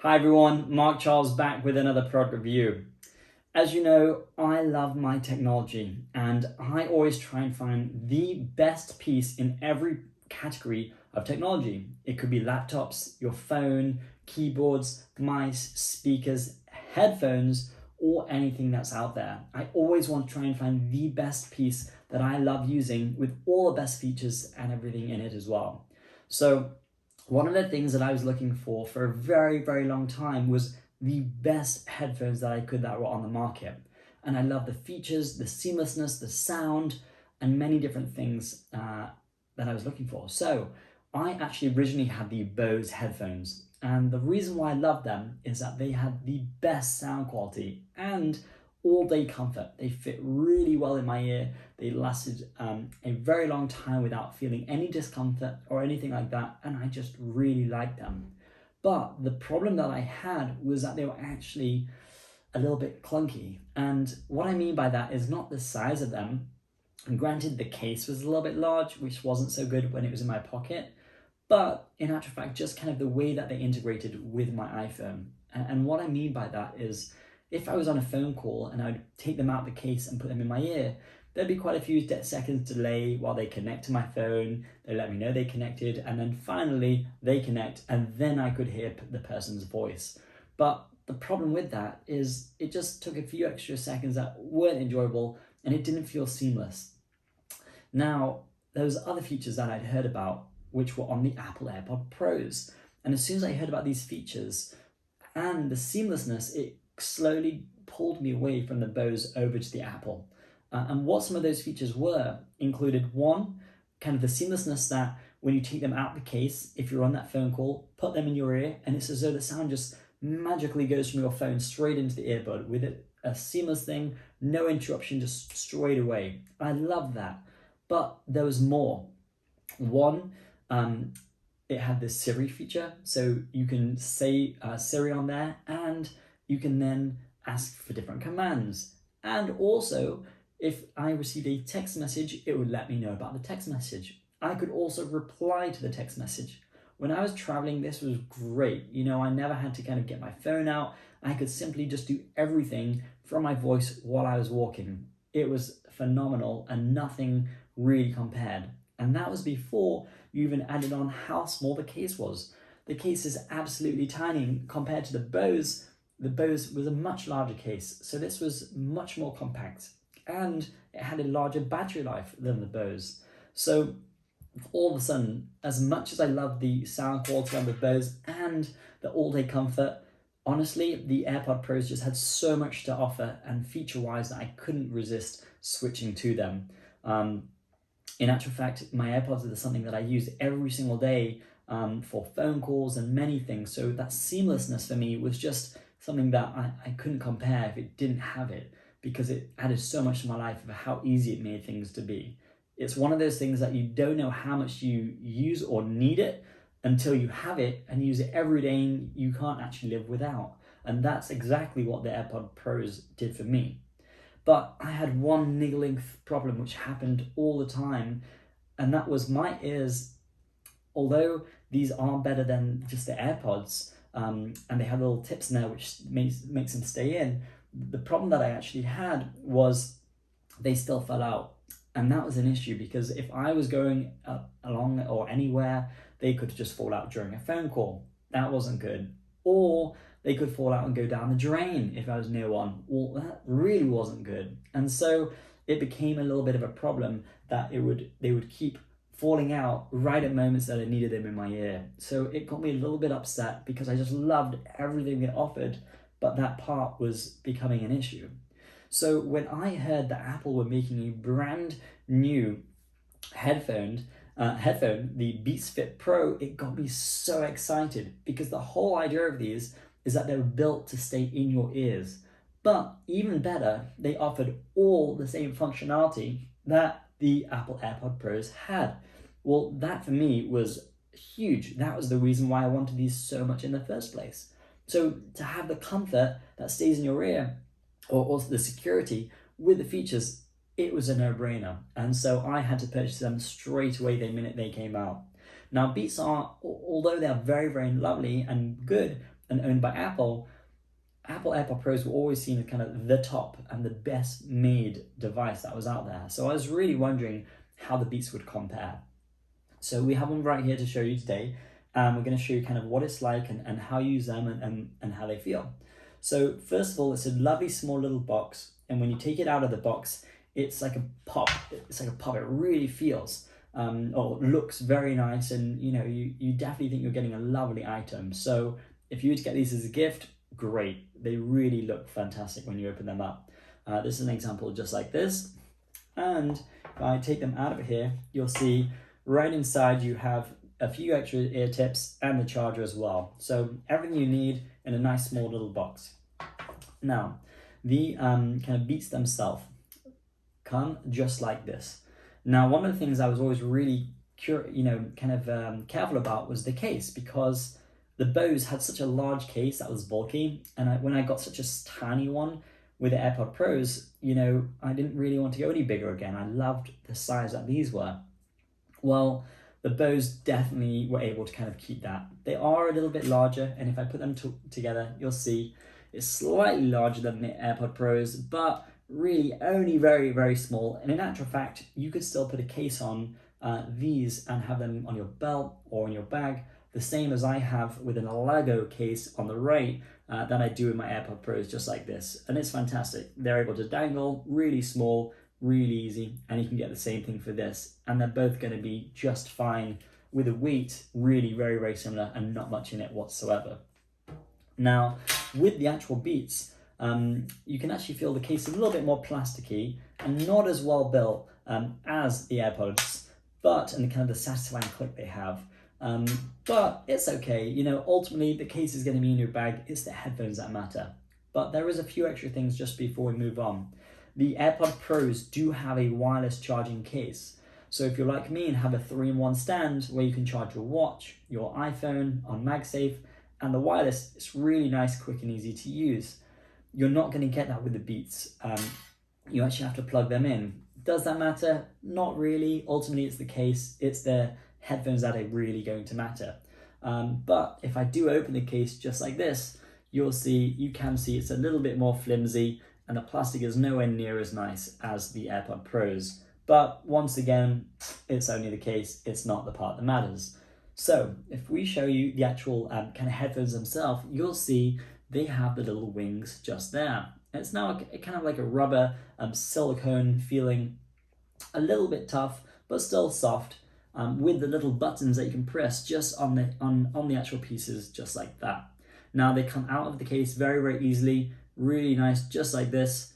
Hi everyone, Mark Charles back with another product review. As you know, I love my technology and I always try and find the best piece in every category of technology. It could be laptops, your phone, keyboards, mice, speakers, headphones, or anything that's out there. I always want to try and find the best piece that I love using with all the best features and everything in it as well. So one of the things that I was looking for a very, very long time was the best headphones that I could that were on the market. And I love the features, the seamlessness, the sound, and many different things that I was looking for. So I actually originally had the Bose headphones. And the reason why I love them is that they had the best sound quality and all-day comfort. They fit really well in my ear. They lasted a very long time without feeling any discomfort or anything like that, and I just really liked them. But the problem that I had was that they were actually a little bit clunky. And what I mean by that is not the size of them. And granted, the case was a little bit large, which wasn't so good when it was in my pocket, but in actual fact, just kind of the way that they integrated with my iPhone. And what I mean by that is, if I was on a phone call and I'd take them out of the case and put them in my ear, there'd be quite a few seconds delay while they connect to my phone. They let me know they connected, and then finally they connect, and then I could hear the person's voice. But the problem with that is it just took a few extra seconds that weren't enjoyable, and it didn't feel seamless. Now, there was other features that I'd heard about, which were on the Apple AirPod Pros. And as soon as I heard about these features and the seamlessness, it slowly pulled me away from the Bose over to the Apple. And what some of those features were included, one, kind of the seamlessness that when you take them out the case, if you're on that phone call, put them in your ear, and it's as though the sound just magically goes from your phone straight into the earbud with it, a seamless thing, no interruption, just straight away. I love that. But there was more. One, it had this Siri feature, so you can say Siri on there, and you can then ask for different commands. And also, if I received a text message, it would let me know about the text message. I could also reply to the text message. When I was traveling, this was great. You know, I never had to kind of get my phone out. I could simply just do everything from my voice while I was walking. It was phenomenal and nothing really compared. And that was before you even added on how small the case was. The case is absolutely tiny compared to the Bose. The Bose was a much larger case, so this was much more compact, and it had a larger battery life than the Bose. So all of a sudden, as much as I love the sound quality on the Bose and the all-day comfort, honestly, the AirPod Pros just had so much to offer and feature-wise that I couldn't resist switching to them. In actual fact, my AirPods are something that I use every single day for phone calls and many things. So that seamlessness for me was just something that I couldn't compare if it didn't have it, because it added so much to my life of how easy it made things to be. It's one of those things that you don't know how much you use or need it until you have it and use it every day, and you can't actually live without. And that's exactly what the AirPod Pros did for me. But I had one niggling problem which happened all the time, and that was my ears. Although these are better than just the AirPods, and they have little tips in there which makes them stay in, the problem that I actually had was they still fell out. And that was an issue, because if I was going along or anywhere, they could just fall out during a phone call. That wasn't good. Or they could fall out and go down the drain if I was near one. Well, that really wasn't good. And so it became a little bit of a problem that they would keep falling out right at moments that I needed them in my ear. So it got me a little bit upset, because I just loved everything it offered, but that part was becoming an issue. So when I heard that Apple were making a brand new headphone, the Beats Fit Pro, it got me so excited, because the whole idea of these is that they're built to stay in your ears. But even better, they offered all the same functionality that the Apple AirPod Pros had. Well, that for me was huge. That was the reason why I wanted these so much in the first place. So to have the comfort that stays in your ear, or also the security with the features, it was a no-brainer. And so I had to purchase them straight away the minute they came out. Now, Beats are, although they are very, very lovely and good, and owned by Apple, Apple AirPod Pros were always seen as kind of the top and the best made device that was out there. So I was really wondering how the Beats would compare. So we have one right here to show you today. We're going to show you kind of what it's like and how you use them and how they feel. So first of all, it's a lovely small little box. And when you take it out of the box, it's like a pop. It's like a pop. It really feels or looks very nice. And you definitely think you're getting a lovely item. So if you were to get these as a gift, great. They really look fantastic when you open them up. This is an example just like this. And if I take them out of here, you'll see right inside you have a few extra ear tips and the charger as well. So everything you need in a nice small little box. Now, the kind of Beats themselves come just like this. Now, one of the things I was always really careful about was the case, because the Bose had such a large case that was bulky, and when I got such a tiny one with the AirPod Pros, I didn't really want to go any bigger again. I loved the size that these were. Well, the Bose definitely were able to kind of keep that. They are a little bit larger, and if I put them together, you'll see it's slightly larger than the AirPod Pros, but really only very, very small. And in actual fact, you could still put a case on these and have them on your belt or in your bag, the same as I have with an Lego case on the right that I do with my AirPod Pros, just like this. And it's fantastic. They're able to dangle, really small, really easy, and you can get the same thing for this. And they're both going to be just fine with a weight really very, very similar and not much in it whatsoever. Now, with the actual Beats, you can actually feel the case a little bit more plasticky and not as well built as the AirPods, and kind of the satisfying click they have. But it's okay. Ultimately the case is going to be in your bag. It's the headphones that matter. But there is a few extra things just before we move on. The AirPod Pros do have a wireless charging case. So if you're like me and have a 3-in-1 stand where you can charge your watch, your iPhone on MagSafe, and the wireless, it's really nice, quick and easy to use. You're not going to get that with the Beats. You actually have to plug them in. Does that matter? Not really. Ultimately, it's the case. It's the headphones that are really going to matter. But if I do open the case just like this, you can see it's a little bit more flimsy, and the plastic is nowhere near as nice as the AirPod Pros. But once again, it's only the case. It's not the part that matters. So if we show you the actual kind of headphones themselves, you'll see they have the little wings just there. It's now kind of like a rubber silicone feeling, a little bit tough, but still soft, with the little buttons that you can press just on the actual pieces, just like that. Now they come out of the case very, very easily, really nice, just like this.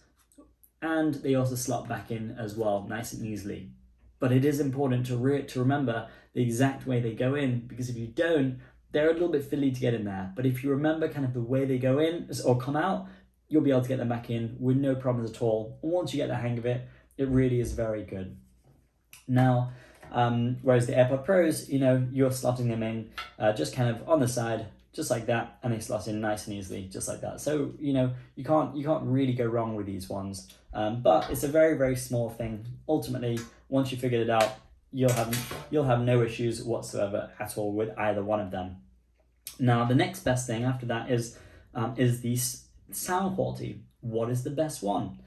And they also slot back in as well, nice and easily. But it is important to remember the exact way they go in, because if you don't, they're a little bit fiddly to get in there. But if you remember kind of the way they go in or come out, you'll be able to get them back in with no problems at all. And once you get the hang of it, it really is very good. Now, whereas the AirPod Pros, you're slotting them in just kind of on the side, just like that, and they slot in nice and easily, just like that. So, you can't really go wrong with these ones. But it's a very, very small thing. Ultimately, once you figured it out, you'll have no issues whatsoever at all with either one of them. Now, the next best thing after that is the sound quality. What is the best one?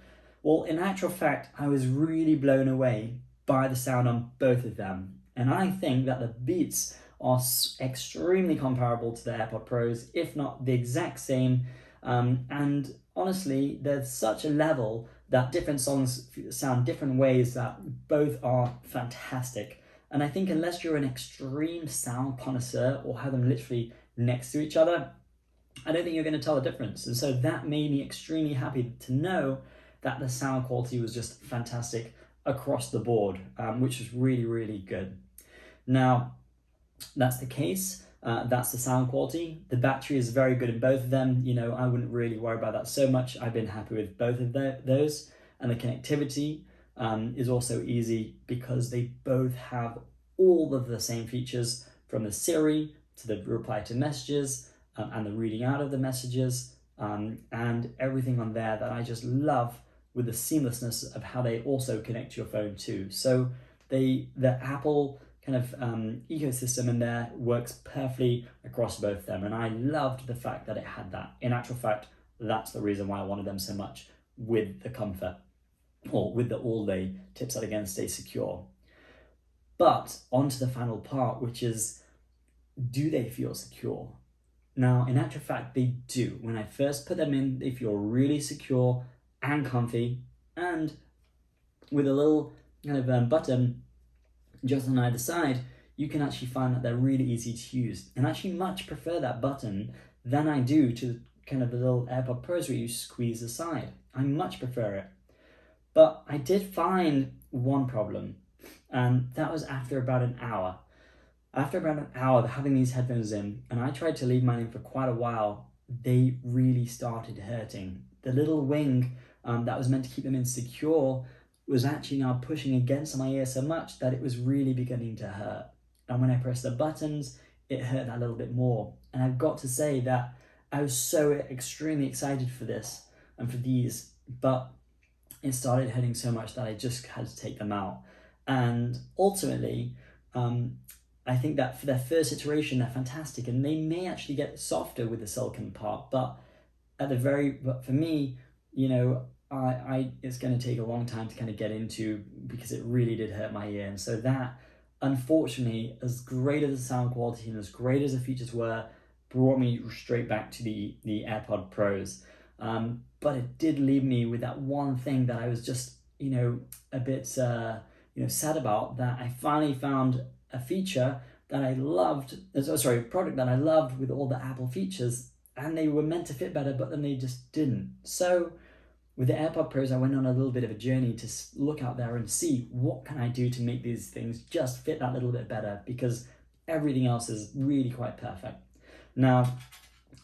Well, in actual fact, I was really blown away by the sound on both of them. And I think that the Beats are extremely comparable to the AirPod Pros, if not the exact same. And honestly, there's such a level that different songs sound different ways that both are fantastic. And I think unless you're an extreme sound connoisseur or have them literally next to each other, I don't think you're going to tell the difference. And so that made me extremely happy to know that the sound quality was just fantastic across the board, which is really, really good. Now, that's the case. That's the sound quality. The battery is very good in both of them. I wouldn't really worry about that so much. I've been happy with both of those. And the connectivity is also easy because they both have all of the same features, from the Siri to the reply to messages and the reading out of the messages and everything on there that I just love, with the seamlessness of how they also connect to your phone too. So the Apple kind of ecosystem in there works perfectly across both of them. And I loved the fact that it had that. In actual fact, that's the reason why I wanted them so much, with the comfort, or with the all-day tips that are going to stay secure. But on to the final part, which is, do they feel secure? Now, in actual fact, they do. When I first put them in, they feel really secure and comfy, and with a little kind of button just on either side, you can actually find that they're really easy to use. And I actually much prefer that button than I do to kind of the little AirPod Pros where you squeeze the side. I much prefer it. But I did find one problem, and that was after about an hour. After about an hour of having these headphones in, and I tried to leave mine in for quite a while, they really started hurting. The little wing that was meant to keep them insecure was actually now pushing against my ear so much that it was really beginning to hurt. And when I pressed the buttons, it hurt a little bit more. And I've got to say that I was so extremely excited for this and for these, but it started hurting so much that I just had to take them out. And ultimately, I think that for their first iteration, they're fantastic, and they may actually get softer with the silicone part, but for me, you know, it's going to take a long time to kind of get into, because it really did hurt my ear. And so that, unfortunately, as great as the sound quality and as great as the features were, brought me straight back to the AirPod Pros. But it did leave me with that one thing that I was just, a bit, sad about, that I finally found a feature that I loved, a product that I loved with all the Apple features, and they were meant to fit better, but then they just didn't. So with the AirPod Pros, I went on a little bit of a journey to look out there and see what can I do to make these things just fit that little bit better, because everything else is really quite perfect. Now,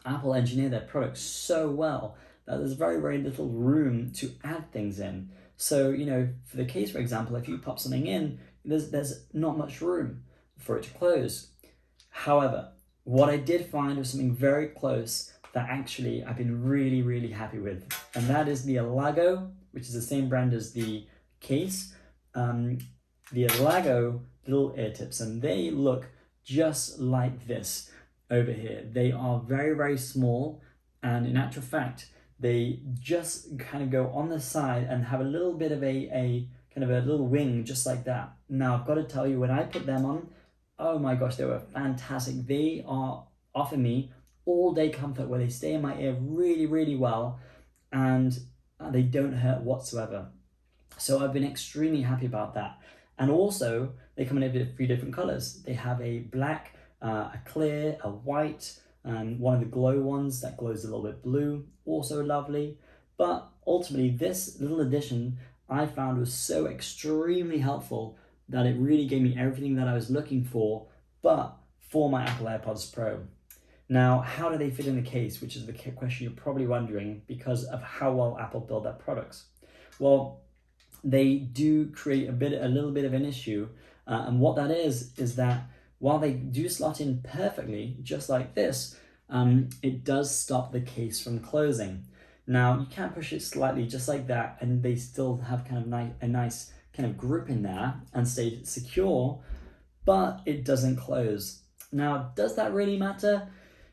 Apple engineered their products so well that there's very, very little room to add things in. So, for the case, for example, if you pop something in, there's not much room for it to close. However, what I did find was something very close that actually I've been really, really happy with. And that is the Alago, which is the same brand as the case. The Alago little ear tips, and they look just like this over here. They are very, very small, and in actual fact, they just kind of go on the side and have a little bit of a kind of a little wing just like that. Now, I've got to tell you, when I put them on, oh my gosh, they were fantastic. They are offering me all-day comfort where they stay in my ear really, really well, and they don't hurt whatsoever. So I've been extremely happy about that. And also, they come in a few different colors. They have a black, a clear, a white, and one of the glow ones that glows a little bit blue, also lovely. But ultimately, this little addition I found was so extremely helpful that it really gave me everything that I was looking for, but for my Apple AirPods Pro. Now, how do they fit in the case, which is the question you're probably wondering, because of how well Apple build their products. Well, they do create a little bit of an issue, and what that is that while they do slot in perfectly, just like this, it does stop the case from closing. Now, you can push it slightly just like that, and they still have kind of a nice kind of grip in there and stay secure, but it doesn't close. Now, does that really matter?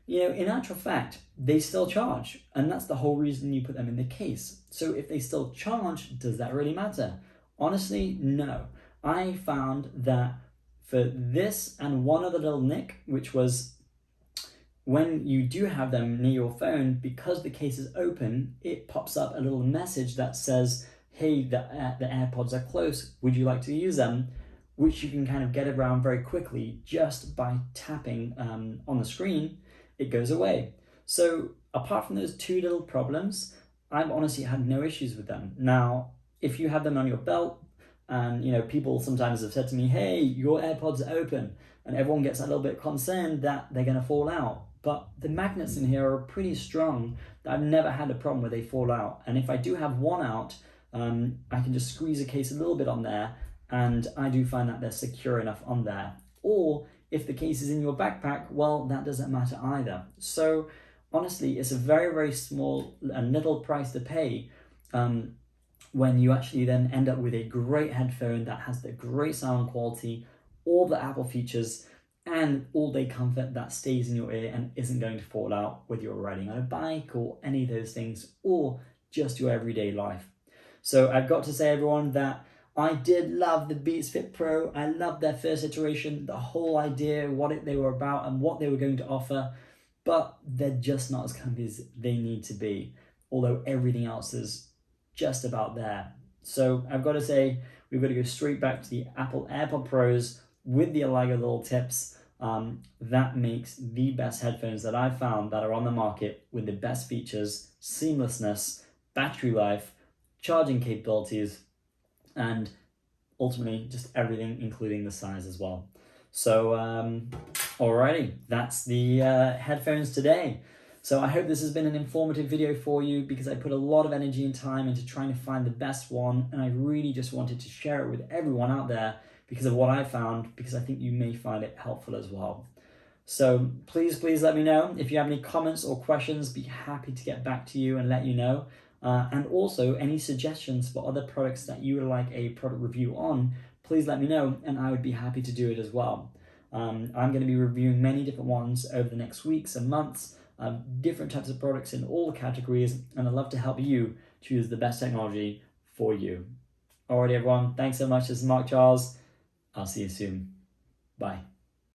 In actual fact, they still charge, and that's the whole reason you put them in the case. So if they still charge, does that really matter? Honestly, no. I found that for this and one other little nick, which was when you do have them near your phone, because the case is open, it pops up a little message that says, hey, the AirPods are close, would you like to use them? Which you can kind of get around very quickly just by tapping on the screen. It goes away. So apart from those two little problems, I've honestly had no issues with them. Now, if you have them on your belt, and people sometimes have said to me, hey, your AirPods are open, and everyone gets a little bit concerned that they're going to fall out. But the magnets in here are pretty strong that I've never had a problem where they fall out. And if I do have one out, I can just squeeze a case a little bit on there, and I do find that they're secure enough on there. Or if the case is in your backpack, well, that doesn't matter either. So honestly, it's a very, very small and little price to pay when you actually then end up with a great headphone that has the great sound quality, all the Apple features and all-day comfort that stays in your ear and isn't going to fall out whether you're riding on a bike or any of those things, or just your everyday life. So I've got to say, everyone, that I did love the Beats Fit Pro. I loved their first iteration, the whole idea, what they were about and what they were going to offer, but they're just not as comfy as they need to be, although everything else is just about there. So I've got to say, we've got to go straight back to the Apple AirPod Pros with the Aligo little tips. That makes the best headphones that I've found that are on the market, with the best features, seamlessness, battery life, charging capabilities, and ultimately just everything, including the size as well. So alrighty, that's the headphones today. So I hope this has been an informative video for you, because I put a lot of energy and time into trying to find the best one, and I really just wanted to share it with everyone out there because of what I found, because I think you may find it helpful as well. So please let me know. If you have any comments or questions, be happy to get back to you and let you know. And also any suggestions for other products that you would like a product review on, please let me know and I would be happy to do it as well. I'm going to be reviewing many different ones over the next weeks and months, different types of products in all the categories, and I'd love to help you choose the best technology for you. Alrighty everyone, thanks so much. This is Mark Charles. I'll see you soon. Bye.